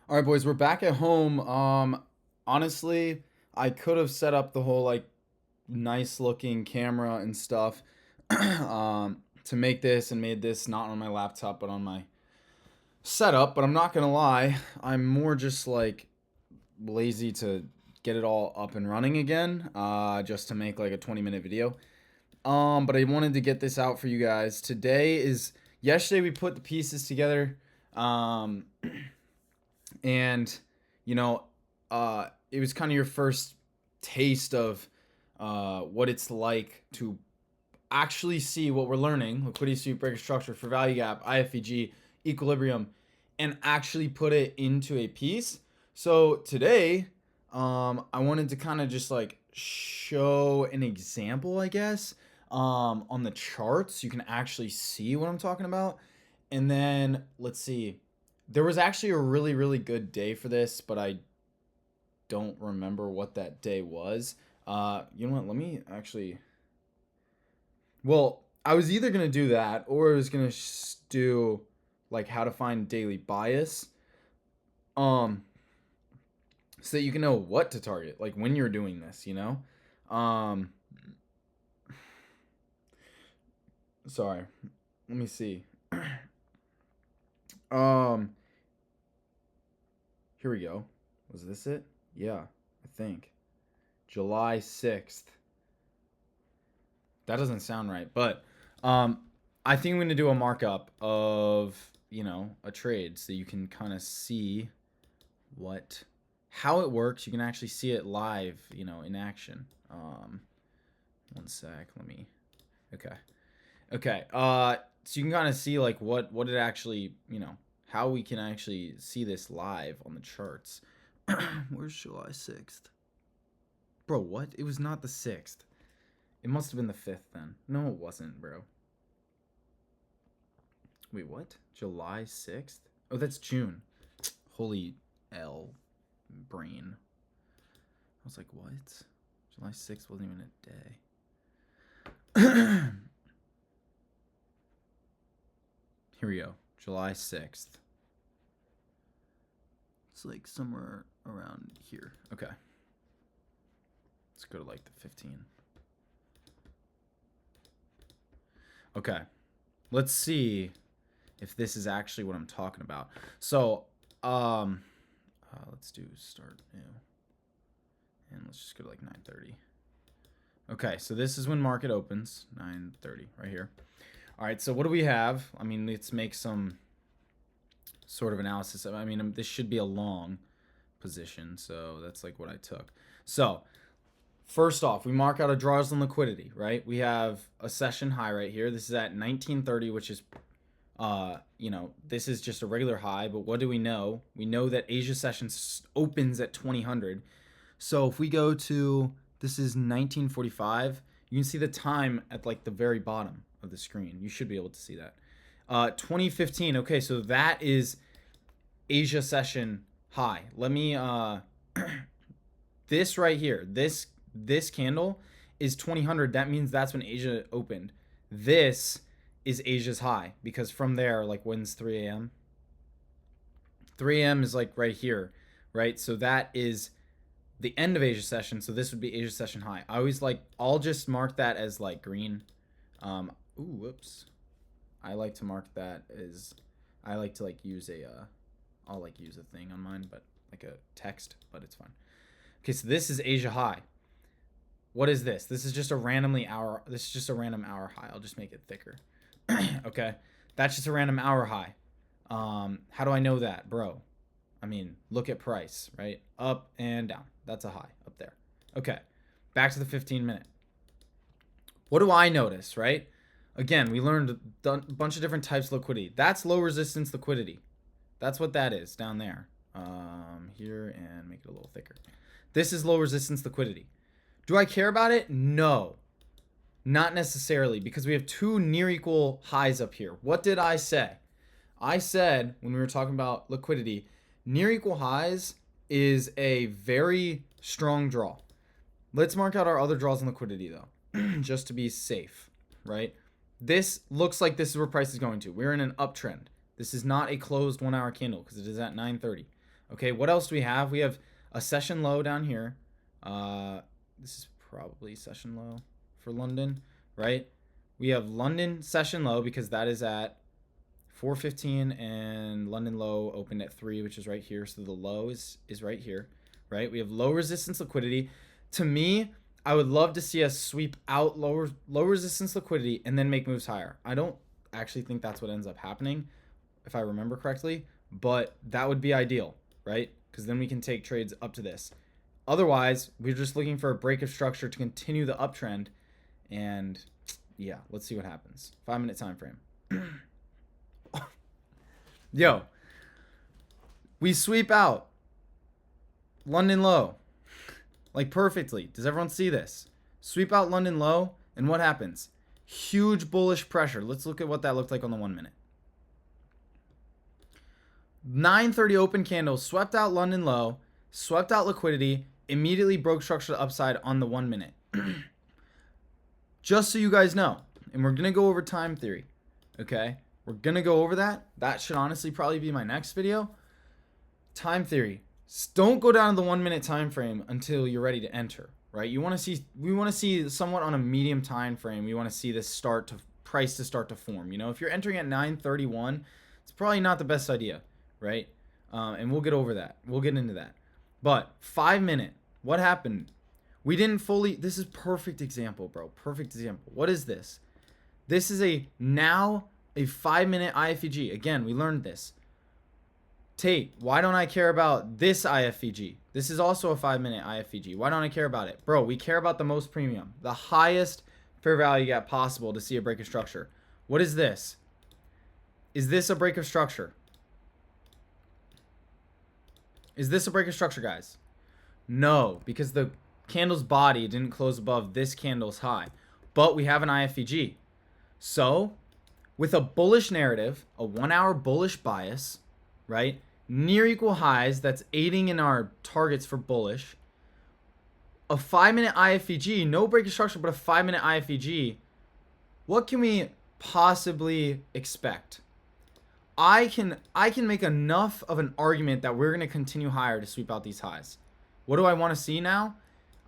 All right, boys, we're back at home. Honestly, I could have set up the whole like nice looking camera and stuff to make this and made this not on my laptop but on my setup, but I'm not gonna lie, I'm more just like lazy to get it all up and running again, just to make like a 20-minute video. But I wanted to get this out for you guys. Yesterday we put the pieces together. Um, and you know it was kind of your first taste of what it's like to actually see what we're learning: liquidity sweep, breaker structure, for value gap, IFVG, equilibrium, and actually put it into a piece. So today I wanted to kind of just like show an example, I guess, on the charts. You can actually see what I'm talking about. And then let's see, there was actually a really, really good day for this, but I don't remember what that day was. You know what? Let me actually. Well, I was either gonna do that or I was gonna do like how to find daily bias, um, so that you can know what to target, like when you're doing this. Um, Sorry. Let me see. Um, Here we go. Was this it? Yeah, I think. July 6th. That doesn't sound right, but um I think I'm going to do a markup of, a trade so you can kind of see what how it works. You can actually see it live, in action. One sec, let me. Okay. Okay. So you can kind of see like what it actually, how we can actually see this live on the charts. Where's July 6th? Bro, what? It was not the 6th. It must have been the 5th then. No, it wasn't, bro. Wait, what? July 6th? Oh, that's June. Holy L brain. I was like, what? July 6th wasn't even a day. Here we go. July 6th. It's like somewhere around here. Okay. Let's go to like the 15. Okay. Let's see if this is actually what I'm talking about. So, let's do start new. And let's just go to like 9:30. Okay, so this is when market opens, 9:30 right here. All right, so what do we have? I mean, let's make some sort of analysis. I mean, this should be a long position, so that's like what I took. So, first off, we mark out a draws and liquidity, right? We have a session high right here. This is at 1930, which is, this is just a regular high. But what do we know? We know that Asia session opens at 2000. So if we go to, this is 1945, you can see the time at like the very bottom of the screen. You should be able to see that. 2015. Okay, so that is Asia session high. Let me this right here, this candle is 2000. That means that's when Asia opened. This is Asia's high because from there, like, when's 3 a.m.? 3 a.m. is like right here, right? So that is the end of Asia session. So this would be Asia session high. I'll just mark that as like green. Whoops. I like to mark that as, I like to like use I'll like use a thing on mine, but like a text, but it's fine. Okay, so this is Asia high. What is this? This is just a random hour high. I'll just make it thicker. Okay, that's just a random hour high. How do I know that, bro? I mean, look at price, right? Up and down. That's a high up there. Okay, back to the 15-minute. What do I notice, right? Again, we learned a bunch of different types of liquidity. That's low resistance liquidity. That's what that is down there. Here, and make it a little thicker. This is low resistance liquidity. Do I care about it? No. Not necessarily, because we have two near equal highs up here. What did I say? I said, when we were talking about liquidity, near equal highs is a very strong draw. Let's mark out our other draws in liquidity, though, just to be safe, right? This looks like this is where price is going to. We're in an uptrend. This is not a closed 1 hour candle because it is at 9:30. Okay, what else do we have? We have a session low down here. This is probably session low for London, right? We have London session low because that is at 4:15 and London low opened at 3, which is right here. So the low is right here, right? We have low resistance liquidity. To me, I would love to see us sweep out low resistance liquidity and then make moves higher. I don't actually think that's what ends up happening, if I remember correctly, but that would be ideal, right? Because then we can take trades up to this. Otherwise, we're just looking for a break of structure to continue the uptrend. And yeah, let's see what happens. 5-minute time frame. Yo, we sweep out London low like perfectly. Does everyone see this? Sweep out London low, and what happens? Huge bullish pressure. Let's look at what that looked like on the 1 minute. 9:30 open candle, swept out London low, swept out liquidity, immediately broke structure to the upside on the 1 minute. Just so you guys know, and we're gonna go over time theory, okay? We're gonna go over that. That should honestly probably be my next video. Time theory. Don't go down to the 1 minute time frame until you're ready to enter, right? We want to see somewhat on a medium time frame. We want to see this price start to form. You know, if you're entering at 9:31, it's probably not the best idea, right? And we'll get over that. We'll get into that. But 5 minute, what happened? We didn't fully. This is perfect example, bro. Perfect example. What is this? This is a 5-minute IFEG. Again, we learned this. Tate, why don't I care about this IFEG? This is also a 5-minute IFEG. Why don't I care about it? Bro, we care about the most premium, the highest fair value gap possible to see a break of structure. What is this? Is this a break of structure? Is this a break of structure, guys? No, because the candle's body didn't close above this candle's high. But we have an IFEG. So, with a bullish narrative, a 1-hour bullish bias, right? Near equal highs, that's aiding in our targets for bullish. A 5-minute IFEG, no break of structure, but a 5-minute IFEG. What can we possibly expect? I can make enough of an argument that we're going to continue higher to sweep out these highs. What do I want to see now?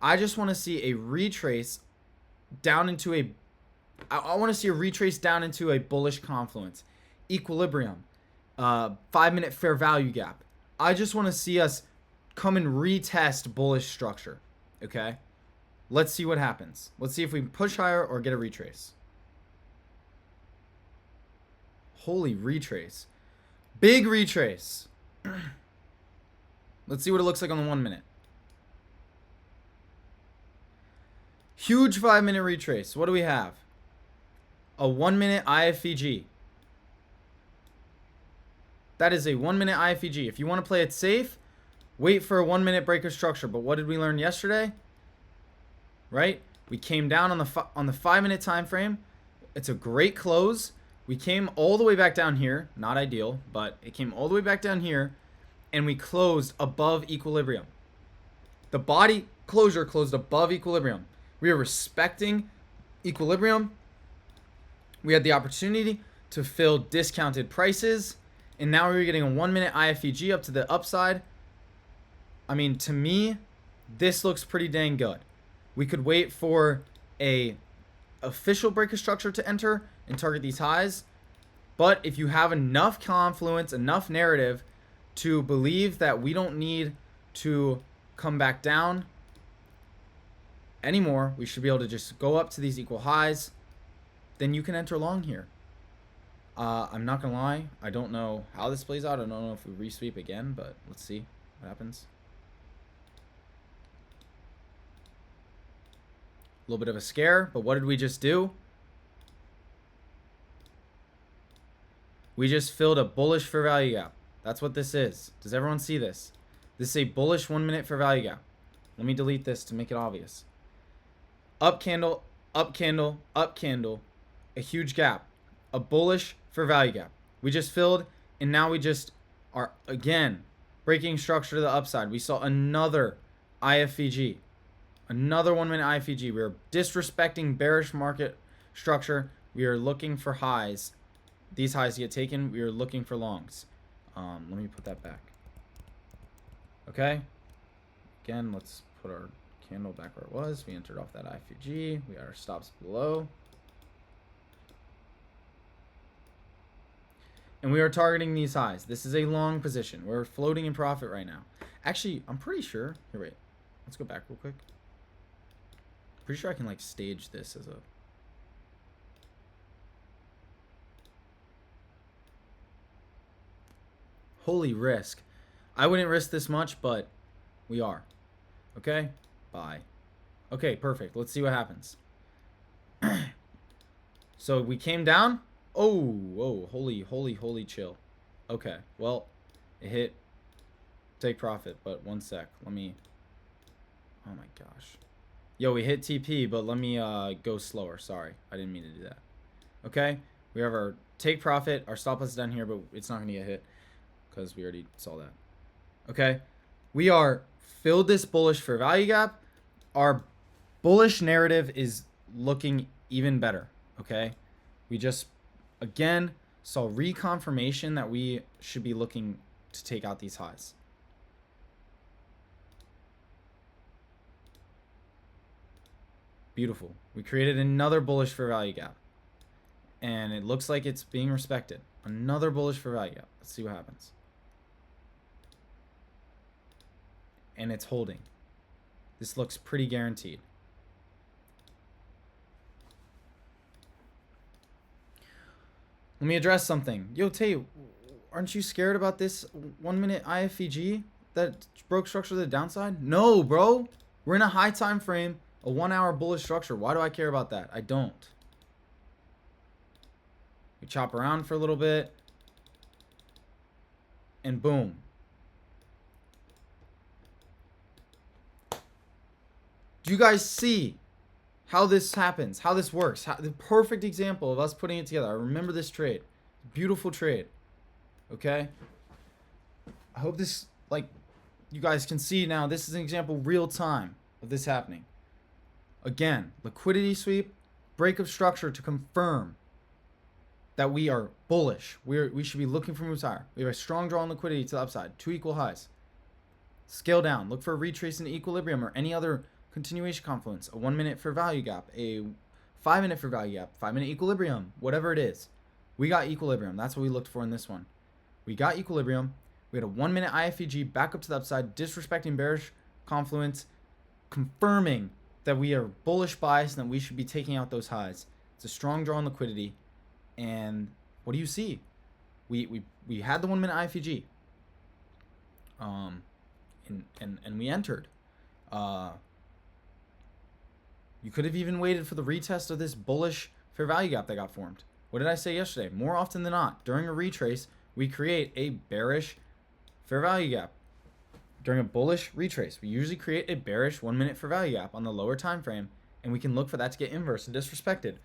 I just want to see a retrace down into a I want to see a retrace down into a bullish confluence, equilibrium, 5-minute fair value gap. I just want to see us come and retest bullish structure. Okay, let's see what happens. Let's see if we can push higher or get a retrace. Holy retrace, big retrace. Let's see what it looks like on the 1 minute. Huge 5-minute retrace. What do we have? A 1-minute IFEG. That is a 1-minute IFEG. If you want to play it safe, wait for a 1-minute break of structure. But what did we learn yesterday? Right? We came down on the 5-minute time frame. It's a great close. We came all the way back down here. Not ideal, but it came all the way back down here, and we closed above equilibrium. The body closure closed above equilibrium. We are respecting equilibrium. We had the opportunity to fill discounted prices, and now we're getting a 1-minute IFEG up to the upside. I mean, to me, this looks pretty dang good. We could wait for a official break of structure to enter and target these highs. But if you have enough confluence, enough narrative to believe that we don't need to come back down anymore, we should be able to just go up to these equal highs, then you can enter long here. I'm not gonna lie, I don't know how this plays out. I don't know if we resweep again, but let's see what happens. A little bit of a scare, but what did we just do? We just filled a bullish fair value gap. That's what this is. Does everyone see this? This is a bullish 1-minute fair value gap. Let me delete this to make it obvious. Up candle, up candle, up candle, a huge gap, a bullish fair value gap. We just filled, and now we just are again breaking structure to the upside. We saw another IFEG, another 1-minute IFEG. We are disrespecting bearish market structure. We are looking for highs. These highs get taken. We are looking for longs. Let me put that back. Okay. Again, let's put our candle back where it was. We entered off that IFG. We got our stops below. And we are targeting these highs. This is a long position. We're floating in profit right now. Actually, I'm pretty sure. Here, wait. Let's go back real quick. Pretty sure I can like stage this as a... Holy risk. I wouldn't risk this much, but we are. Okay? Bye. Okay, perfect. Let's see what happens. So we came down. Oh, whoa. Holy chill. Okay, well, it hit take profit, but one sec. Let me... Oh my gosh. Yo, we hit TP, but let me go slower. Sorry, I didn't mean to do that. Okay, we have our take profit. Our stop loss is down here, but it's not going to get hit because we already saw that. Okay, we are filled this bullish fair value gap. Our bullish narrative is looking even better. Okay, we just, again, saw reconfirmation that we should be looking to take out these highs. Beautiful. We created another bullish fair value gap. And it looks like it's being respected. Another bullish fair value gap. Let's see what happens. And it's holding. This looks pretty guaranteed. Let me address something. Yo, Tay, aren't you scared about this 1 minute IFVG that broke structure to the downside? No, bro. We're in a high time frame. A 1 hour bullish structure. Why do I care about that? I don't. We chop around for a little bit. And boom. Do you guys see how this happens? How this works? The perfect example of us putting it together. I remember this trade. Beautiful trade. Okay? I hope this, like, you guys can see now. This is an example real time of this happening. Again, liquidity sweep, break of structure to confirm that we are bullish. We should be looking for moves higher. We have a strong draw on liquidity to the upside. 2 equal highs. Scale down. Look for a retrace in equilibrium or any other continuation confluence. A 1 minute fair value gap. A 5 minute fair value gap. 5 minute equilibrium. Whatever it is. We got equilibrium. That's what we looked for in this one. We got equilibrium. We had a 1 minute IFEG back up to the upside. Disrespecting bearish confluence. Confirming that we are bullish bias and that we should be taking out those highs. It's a strong draw on liquidity. And what do you see? We had the 1 minute IFEG. And we entered. You could have even waited for the retest of this bullish fair value gap that got formed. What did I say yesterday? More often than not, during a retrace, we create a bearish fair value gap. During a bullish retrace, we usually create a bearish 1 minute fair value gap on the lower time frame, and we can look for that to get inverse and disrespected.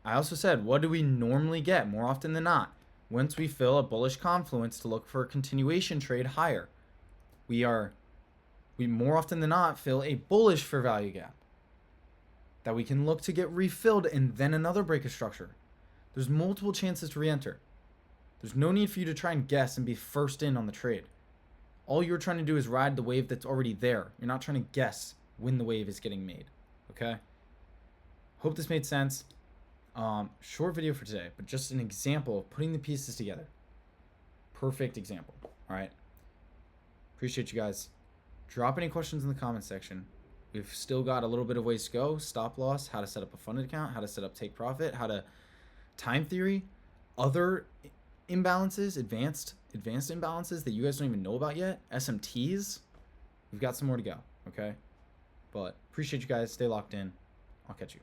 I also said, what do we normally get more often than not? Once we fill a bullish confluence to look for a continuation trade higher, we more often than not fill a bullish fair value gap that we can look to get refilled and then another break of structure. There's multiple chances to re-enter. There's no need for you to try and guess and be first in on the trade. All you're trying to do is ride the wave that's already there. You're not trying to guess when the wave is getting made. Okay? Hope this made sense. Short video for today, but just an example of putting the pieces together. Perfect example. All right. Appreciate you guys. Drop any questions in the comment section. We've still got a little bit of ways to go. Stop loss, how to set up a funded account, how to set up take profit, how to time theory, other imbalances, advanced imbalances that you guys don't even know about yet, SMTs. We've got some more to go, okay? But appreciate you guys. Stay locked in. I'll catch you.